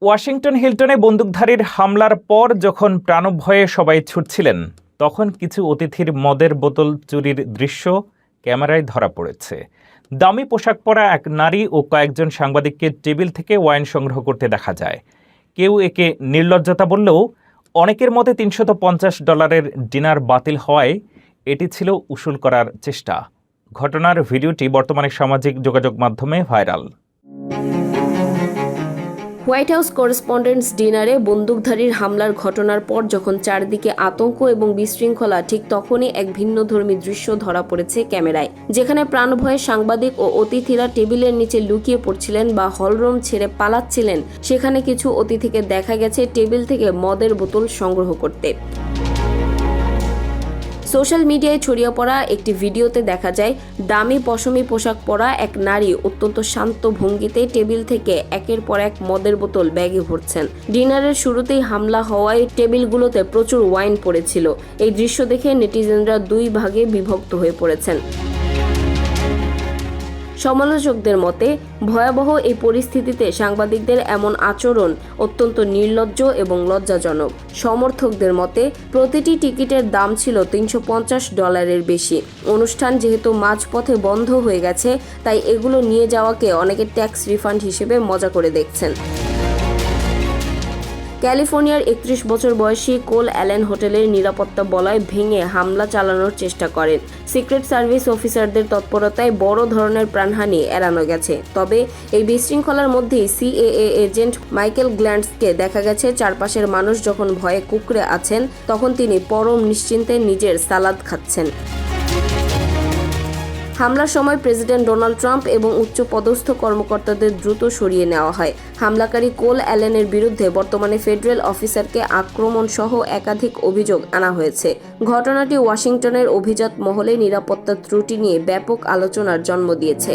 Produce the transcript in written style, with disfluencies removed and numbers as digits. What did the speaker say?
Washington হিলটনে বন্দুকধারীর হামলার পর যখন প্রাণভয়ে সবাই ছুটছিলেন, তখন কিছু অতিথির মদের বোতল চুরির দৃশ্য ক্যামেরায় ধরা পড়েছে। দামি পোশাক পরা এক নারী ও কয়েকজন সাংবাদিককে টেবিল থেকে ওয়াইন সংগ্রহ করতে দেখা যায়। কেউ একে নির্লজ্জতা বললেও অনেকের মতে $350 ডিনার বাতিল হওয়ায় এটি ছিল উসুল করার চেষ্টা। ঘটনার ভিডিওটি বর্তমানে সামাজিক যোগাযোগ মাধ্যমে ভাইরাল। হোয়াইট হাউস করেসপন্ডেন্টস ডিনারে বন্দুকধারীর হামলার ঘটনার পর যখন চারদিকে আতঙ্ক এবং বিশৃঙ্খলা, ঠিক তখনই এক ভিন্নধর্মী দৃশ্য ধরা পড়েছে ক্যামেরায়, যেখানে প্রাণভয়ে সাংবাদিক ও অতিথিরা টেবিলের নিচে লুকিয়ে পড়ছিলেন বা হলরুম ছেড়ে পালাচ্ছিলেন। সেখানে কিছু অতিথিকে দেখা গেছে টেবিল থেকে মদের বোতল সংগ্রহ করতে। সোশ্যাল মিডিয়ায় ছড়িয়ে পড়া একটি ভিডিওতে দেখা যায় দামি পশমি পোশাক পরা এক নারী অত্যন্ত শান্ত ভঙ্গিতে টেবিল থেকে একের পর এক মদের বোতল ব্যাগে ভরছেন। ডিনারের শুরুতেই হামলা হওয়ায় টেবিলগুলোতে প্রচুর ওয়াইন পড়েছিল। এই দৃশ্য দেখে নেটিজেনরা দুই ভাগে বিভক্ত হয়ে পড়েছেন। সমালোচকদের মতে, ভয়াবহ এই পরিস্থিতিতে সাংবাদিকদের এমন আচরণ অত্যন্ত নির্লজ্জ এবং লজ্জাজনক। সমর্থকদের মতে, প্রতিটি টিকিটের দাম ছিল $350 বেশি। অনুষ্ঠান যেহেতু মাঝপথে বন্ধ হয়ে গেছে, তাই এগুলো নিয়ে যাওয়াকে অনেকে ট্যাক্স রিফান্ড হিসেবে মজা করে দেখছেন। ক্যালিফোর্নিয়ার 31 বছর বয়সী কোল অ্যালেন হোটেলের নিরাপত্তা বলয় ভেঙে হামলা চালানোর চেষ্টা করেন। সিক্রেট সার্ভিস অফিসারদের তৎপরতায় বড় ধরনের প্রাণহানি এড়ানো গেছে। তবে এই বিশৃঙ্খলার মধ্যেই সিএএ এজেন্ট মাইকেল গ্ল্যান্টসকে দেখা গেছে চারপাশের মানুষ যখন ভয়ে কুঁকড়ে আছেন, তখন তিনি পরম নিশ্চিন্তে নিজের সালাদ খাচ্ছেন। হামলার সময় প্রেসিডেন্ট ডোনাল্ড ট্রাম্প এবং উচ্চপদস্থ কর্মকর্তাদের দ্রুত সরিয়ে নেওয়া হয়। হামলাকারী কোল অ্যালেনের বিরুদ্ধে বর্তমানে ফেডারেল অফিসারকে আক্রমণ সহ একাধিক অভিযোগ আনা হয়েছে। ঘটনাটি ওয়াশিংটনের অভিজাত মহলে নিরাপত্তা ত্রুটি নিয়ে ব্যাপক আলোচনার জন্ম দিয়েছে।